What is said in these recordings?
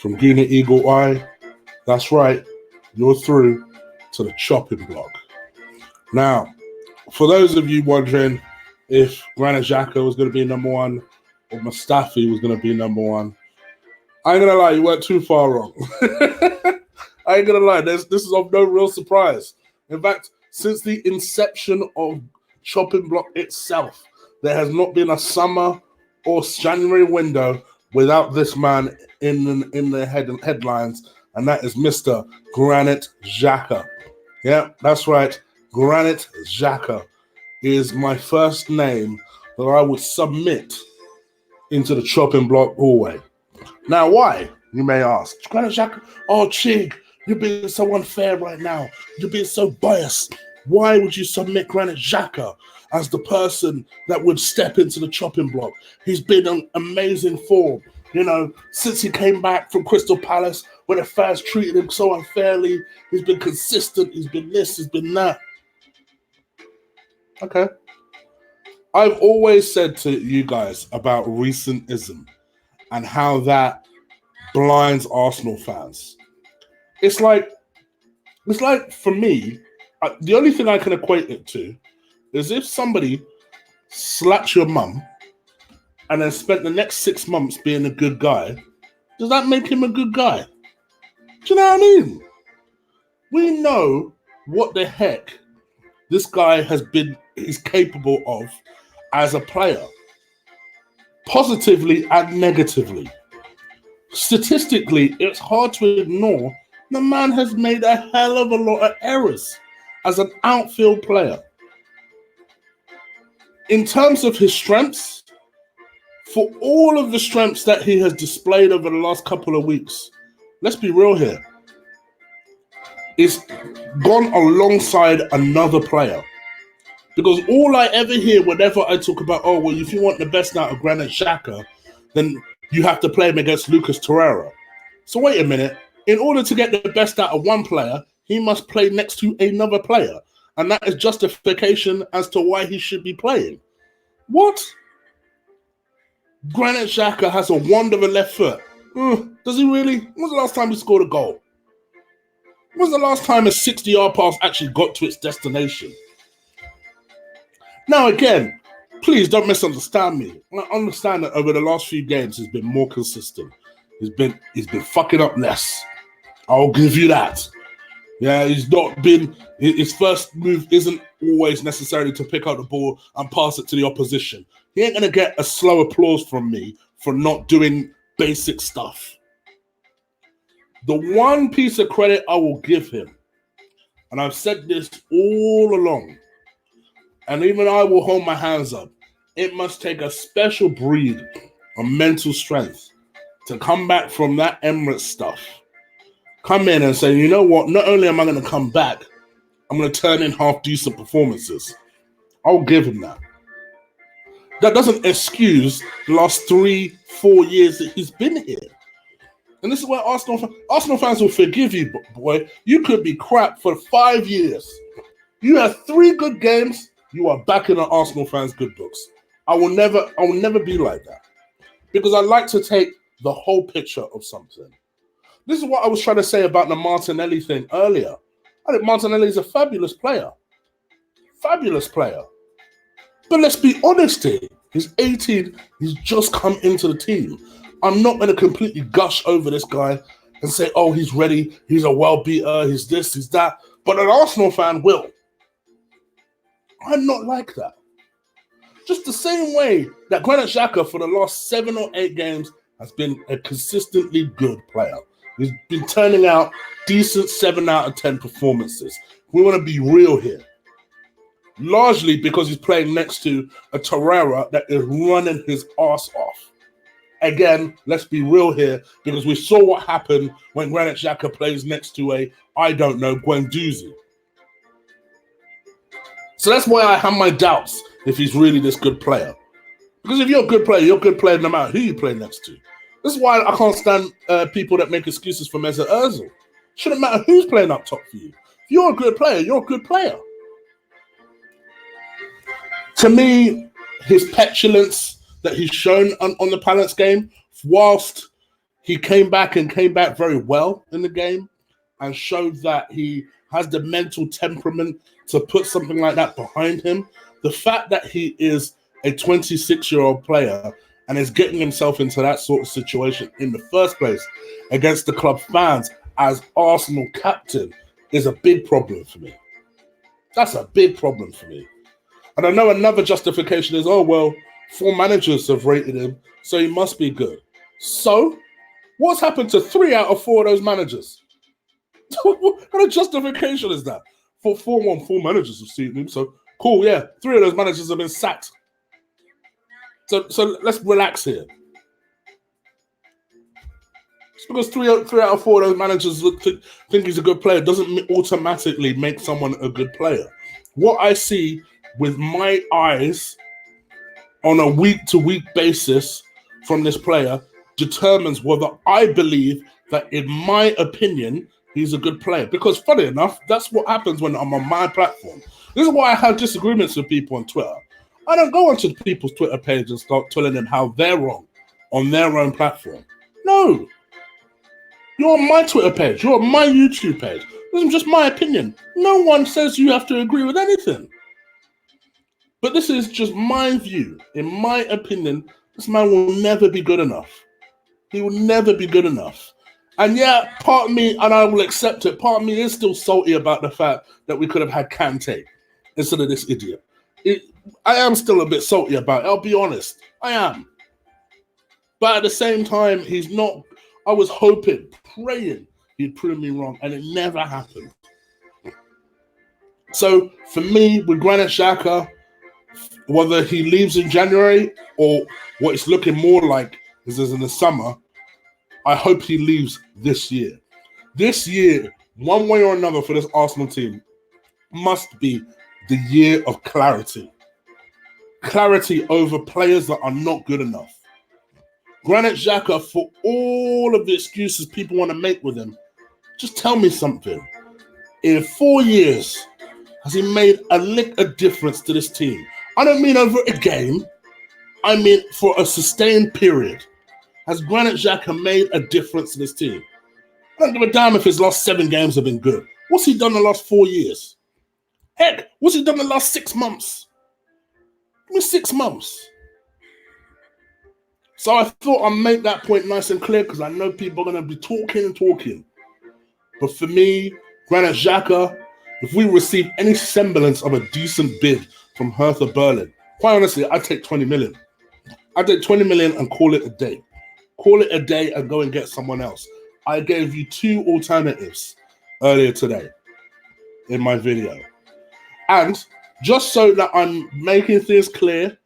from Granit Eagle Eye. That's right, you're through to the chopping block. Now, for those of you wondering if Granit Xhaka was going to be number one or Mustafi was going to be number one, I ain't going to lie, you weren't too far wrong. I ain't going to lie, this is of no real surprise. In fact, since the inception of chopping block itself, there has not been a summer or January window without this man in the headlines, and that is Mr. Granit Xhaka. Yeah, that's right. Granit Xhaka is my first name that I would submit into the chopping block hallway. Now, why, you may ask? Granit Xhaka, oh, Chig, you're being so unfair right now. You're being so biased. Why would you submit Granit Xhaka as the person that would step into the chopping block? He's been in amazing form. You know, since he came back from Crystal Palace, when the fans treated him so unfairly, he's been consistent, he's been this, he's been that. Okay. I've always said to you guys about recentism and how that blinds Arsenal fans. It's like for me, the only thing I can equate it to is if somebody slapped your mum and then spent the next 6 months being a good guy, does that make him a good guy? Do you know what I mean? We know what the heck this guy is capable of as a player, positively and negatively. Statistically, it's hard to ignore the man has made a hell of a lot of errors as an outfield player. In terms of his strengths, for all of the strengths that he has displayed over the last couple of weeks, let's be real here, it's gone alongside another player. Because all I ever hear whenever I talk about, oh, well, if you want the best out of Granit Xhaka, then you have to play him against Lucas Torreira. So wait a minute. In order to get the best out of one player, he must play next to another player. And that is justification as to why he should be playing. What? Granit Xhaka has a wand of a left foot. Does he really? When was the last time he scored a goal? When was the last time a 60-yard pass actually got to its destination? Now, again, please don't misunderstand me. I understand that over the last few games, he's been more consistent. He's been fucking up less. I'll give you that. Yeah, he's not been. His first move isn't always necessarily to pick up the ball and pass it to the opposition. He ain't gonna get a slow applause from me for not doing basic stuff. The one piece of credit I will give him, and I've said this all along, and even I will hold my hands up, it must take a special breed of mental strength to come back from that Emirates stuff. Come in and say, you know what, not only am I going to come back, I'm going to turn in half-decent performances. I'll give him that. That doesn't excuse the last 3-4 years that he's been here. And this is where Arsenal fans will forgive you, boy. You could be crap for 5 years. You have 3 good games, you are back in the Arsenal fans' good books. I will never be like that. Because I like to take the whole picture of something. This is what I was trying to say about the Martinelli thing earlier. I think Martinelli is a fabulous player. Fabulous player. But let's be honest here. He's 18. He's just come into the team. I'm not going to completely gush over this guy and say, oh, he's ready. He's a well-beater. He's this, he's that. But an Arsenal fan will. I'm not like that. Just the same way that Granit Xhaka for the last 7 or 8 games has been a consistently good player. He's been turning out decent 7 out of 10 performances. We want to be real here. Largely because he's playing next to a Torreira that is running his ass off. Again, let's be real here, because we saw what happened when Granit Xhaka plays next to Guendouzi. So that's why I have my doubts if he's really this good player. Because if you're a good player no matter who you play next to. This is why I can't stand people that make excuses for Mesut Ozil. Shouldn't matter who's playing up top for you. If you're a good player, you're a good player. To me, his petulance that he's shown on the Palace game, whilst he came back very well in the game and showed that he has the mental temperament to put something like that behind him. The fact that he is a 26-year-old player and is getting himself into that sort of situation in the first place against the club fans as Arsenal captain is a big problem for me. That's a big problem for me. And I know another justification is, oh, well, 4 managers have rated him, so he must be good. So, what's happened to 3 out of 4 of those managers? What kind of justification is that? For 4 managers have seen him, so cool, yeah. 3 of those managers have been sacked. So let's relax here. Just because 3 out of 4 of those managers think he's a good player doesn't automatically make someone a good player. What I see with my eyes on a week-to-week basis from this player determines whether I believe that, in my opinion, he's a good player. Because funny enough, that's what happens when I'm on my platform. This is why I have disagreements with people on Twitter. I don't go onto people's Twitter page and start telling them how they're wrong on their own platform. No. You're on my Twitter page. You're on my YouTube page. This is just my opinion. No one says you have to agree with anything. But this is just my view. In my opinion, this man will never be good enough. He will never be good enough. And yeah, part of me, and I will accept it, part of me is still salty about the fact that we could have had Kante instead of this idiot. I am still a bit salty about it, I'll be honest. I am. But at the same time, he's not. I was hoping, praying he'd prove me wrong, and it never happened. So for me, with Granit Xhaka, whether he leaves in January or what it's looking more like is in the summer, I hope he leaves this year. This year, one way or another for this Arsenal team, must be the year of clarity. Clarity over players that are not good enough. Granit Xhaka, for all of the excuses people want to make with him, just tell me something. In 4 years, has he made a lick of difference to this team? I don't mean over a game. I mean for a sustained period. Has Granit Xhaka made a difference to this team? I don't give a damn if his last 7 games have been good. What's he done the last 4 years? Heck, what's he done the last 6 months? Give me 6 months. So I thought I'd make that point nice and clear because I know people are going to be talking. But for me, Granit Xhaka, if we receive any semblance of a decent bid from Hertha Berlin, quite honestly, I'd take 20 million. I'd take 20 million and call it a day. Call it a day and go and get someone else. I gave you 2 alternatives earlier today in my video. And just so that I'm making things clear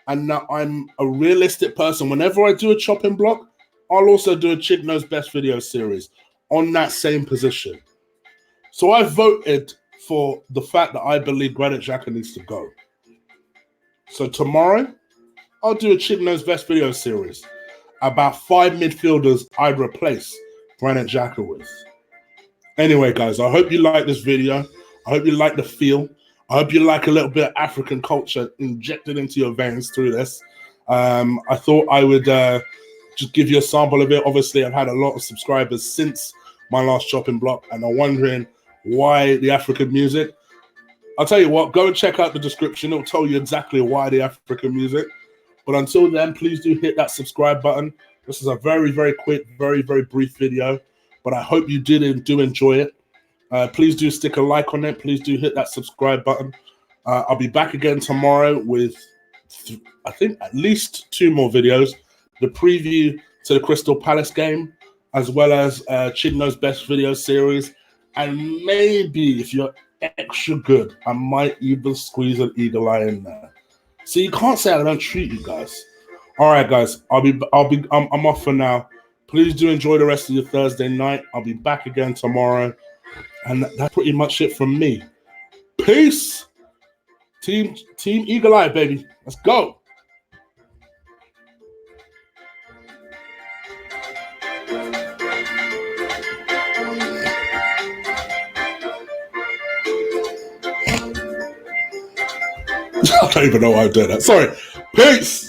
and that I'm a realistic person, whenever I do a chopping block, I'll also do a Chick Knows Best video series on that same position. So I voted for the fact that I believe Granit Xhaka needs to go. So tomorrow, I'll do a Chick Knows Best video series about 5 midfielders I'd replace Granit Xhaka with. Anyway, guys, I hope you like this video. I hope you like the feel. I hope you like a little bit of African culture injected into your veins through this. I thought I would just give you a sample of it. Obviously, I've had a lot of subscribers since my last chopping block, and are wondering why the African music. I'll tell you what, go and check out the description. It'll tell you exactly why the African music. But until then, please do hit that subscribe button. This is a very, very quick, very, very brief video, but I hope you do enjoy it. Please do stick a like on it. Please do hit that subscribe button. I'll be back again tomorrow with, I think, at least 2 more videos. The preview to the Crystal Palace game, as well as Chick Knows Best video series. And maybe, if you're extra good, I might even squeeze an eagle eye in there. So you can't say I don't treat you guys. All right, guys. I'm off for now. Please do enjoy the rest of your Thursday night. I'll be back again tomorrow. And that's pretty much it from me. Peace. Team Eagle Eye, baby. Let's go. I don't even know why I did that. Sorry. Peace.